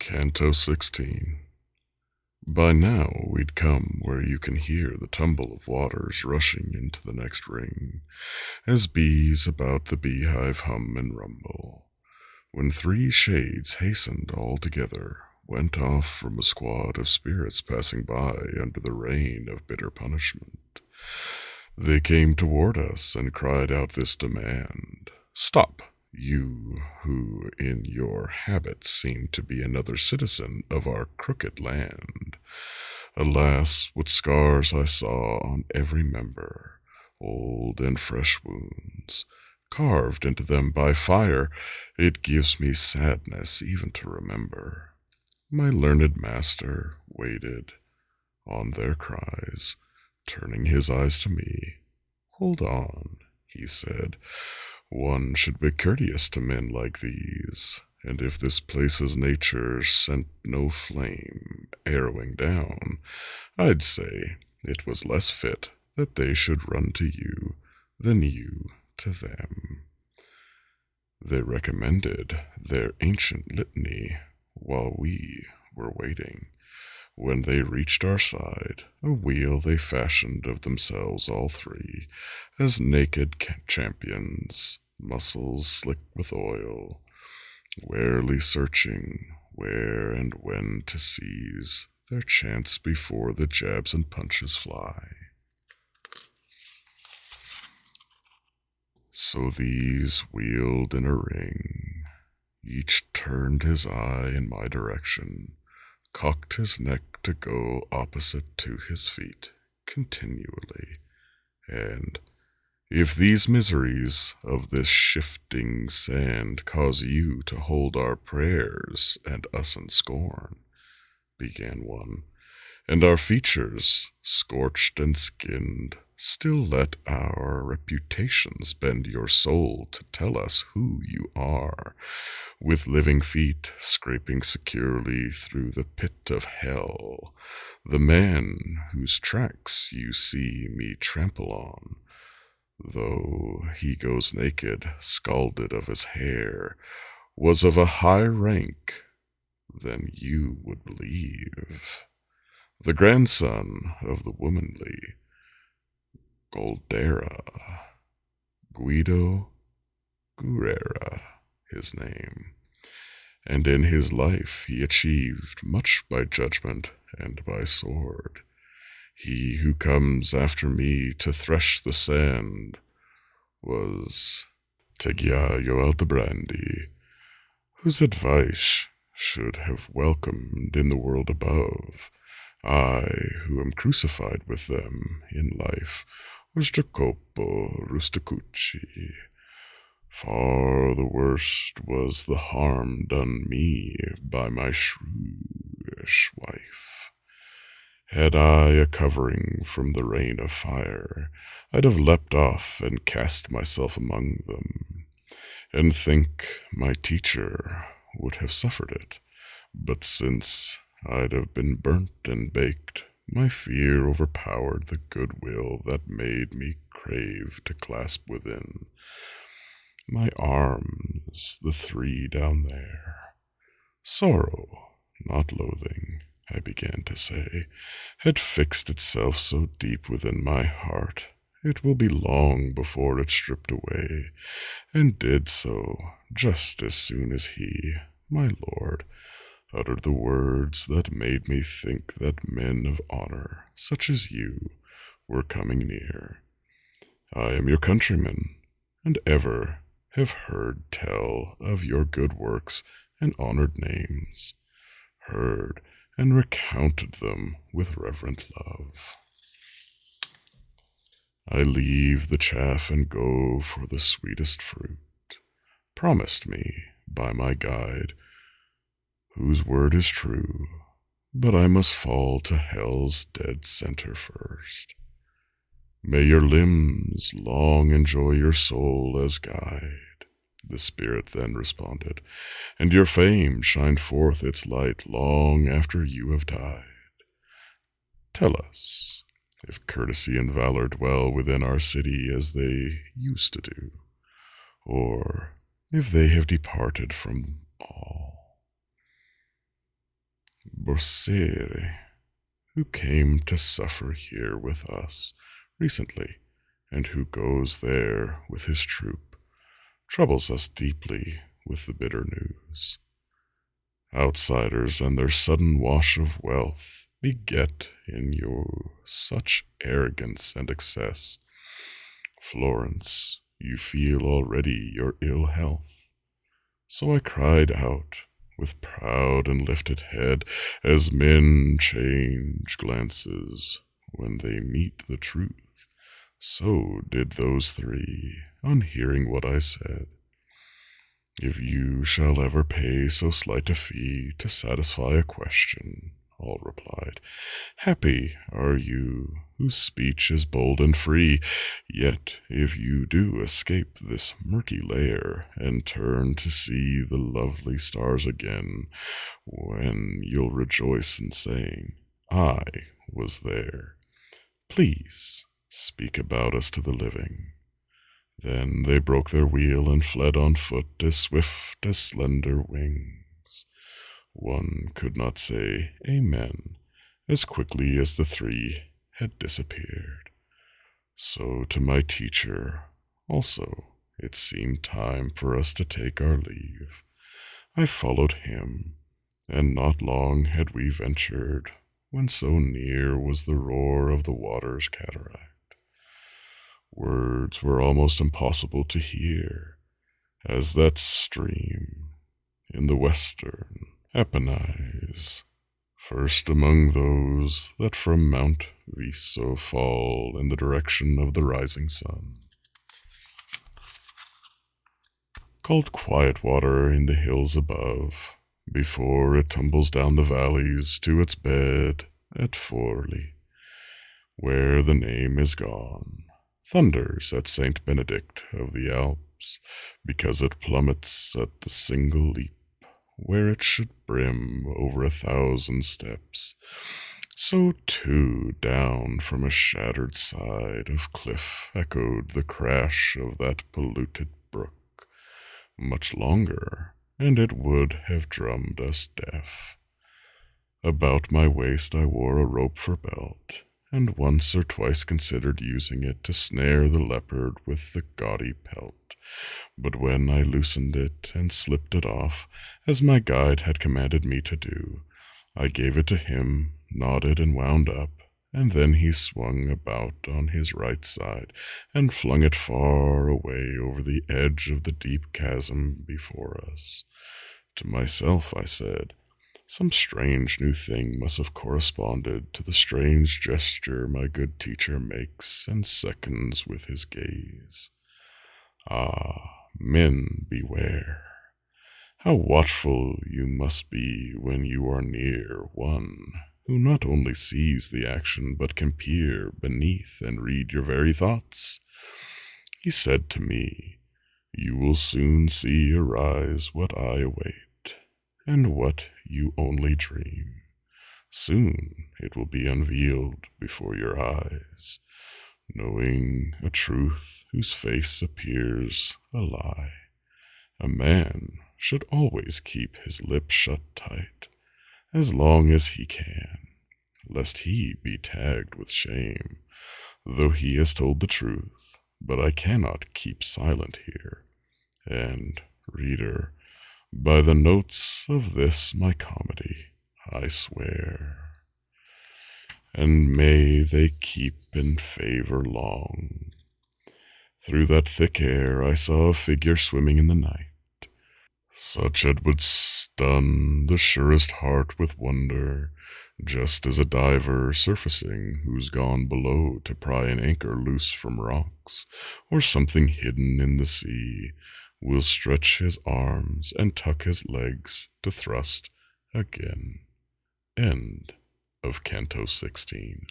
Canto 16. By now we'd come where you can hear the tumble of waters rushing into the next ring, as bees about the beehive hum and rumble, when three shades hastened all together, went off from a squad of spirits passing by under the rain of bitter punishment. They came toward us and cried out this demand: "Stop! You who in your habits seem to be another citizen of our crooked land." Alas, what scars I saw on every member, old and fresh wounds, carved into them by fire. It gives me sadness even to remember. My learned master waited on their cries, turning his eyes to me. "Hold on," he said. "One should be courteous to men like these, and if this place's nature sent no flame arrowing down, I'd say it was less fit that they should run to you than you to them." They recommended their ancient litany while we were waiting. When they reached our side, a wheel they fashioned of themselves all three, as naked champions, muscles slick with oil, warily searching where and when to seize their chance before the jabs and punches fly. So these wheeled in a ring. Each turned his eye in my direction, cocked his neck to go opposite to his feet continually, and "If these miseries of this shifting sand cause you to hold our prayers and us in scorn," began one, "and our features, scorched and skinned, still let our reputations bend your soul to tell us who you are, with living feet scraping securely through the pit of hell, the man whose tracks you see me trample on, though he goes naked, scalded of his hair, was of a high rank than you would believe, the grandson of the womanly Goldera, Guido Guerrera his name, and in his life he achieved much by judgment and by sword. He who comes after me to thresh the sand was Tegiayo Aldebrandi, whose advice should have welcomed in the world above. I, who am crucified with them in life, was Jacopo Rusticucci. Far the worst was the harm done me by my shrewish wife. Had I a covering from the rain of fire, I'd have leapt off and cast myself among them, and think my teacher would have suffered it. But since I'd have been burnt and baked, my fear overpowered the goodwill that made me crave to clasp within my arms the three down there. Sorrow, not loathing, I began to say, had fixed itself so deep within my heart, it will be long before it stripped away, and did so just as soon as he, my lord, uttered the words that made me think that men of honor, such as you, were coming near. I am your countryman, and ever have heard tell of your good works and honored names, heard and recounted them with reverent love. I leave the chaff and go for the sweetest fruit, promised me by my guide, whose word is true, but I must fall to hell's dead center first. May your limbs long enjoy your soul as guide, the spirit then responded, and your fame shine forth its light long after you have died. Tell us if courtesy and valor dwell within our city as they used to do, or if they have departed from all. Borsere, who came to suffer here with us recently, and who goes there with his troop, troubles us deeply with the bitter news. Outsiders and their sudden wash of wealth beget in you such arrogance and excess. Florence, you feel already your ill health. So I cried out with proud and lifted head, as men change glances when they meet the truth. So did those three, on hearing what I said. If you shall ever pay so slight a fee to satisfy a question, all replied, happy are you whose speech is bold and free. Yet if you do escape this murky lair and turn to see the lovely stars again, when you'll rejoice in saying, I was there, please speak about us to the living. Then they broke their wheel and fled on foot as swift as slender wings. One could not say amen as quickly as the three had disappeared. So to my teacher also it seemed time for us to take our leave. I followed him, and not long had we ventured when so near was the roar of the water's cataract. Words were almost impossible to hear, as that stream in the western Apennines, first among those that from Mount Viso fall in the direction of the rising sun, called quiet water in the hills above, before it tumbles down the valleys to its bed at Forli, where the name is gone, thunders at Saint Benedict of the Alps, because it plummets at the single leap, where it should brim over 1,000 steps. So too down from a shattered side of cliff echoed the crash of that polluted brook. Much longer, and it would have drummed us deaf. About my waist I wore a rope for belt, and once or twice considered using it to snare the leopard with the gaudy pelt. But when I loosened it and slipped it off, as my guide had commanded me to do, I gave it to him, knotted and wound up, and then he swung about on his right side and flung it far away over the edge of the deep chasm before us. To myself I said, some strange new thing must have corresponded to the strange gesture my good teacher makes and seconds with his gaze. Ah, men, beware! How watchful you must be when you are near one who not only sees the action but can peer beneath and read your very thoughts. He said to me, you will soon see arise what I await, and what you only dream. Soon it will be unveiled before your eyes, knowing a truth whose face appears a lie. A man should always keep his lips shut tight, as long as he can, lest he be tagged with shame, though he has told the truth. But I cannot keep silent here, and, reader, by the notes of this my comedy, I swear. And may they keep in favor long. Through that thick air I saw a figure swimming in the night, such as would stun the surest heart with wonder, just as a diver surfacing who's gone below to pry an anchor loose from rocks, or something hidden in the sea, will stretch his arms and tuck his legs to thrust again. End of Canto 16.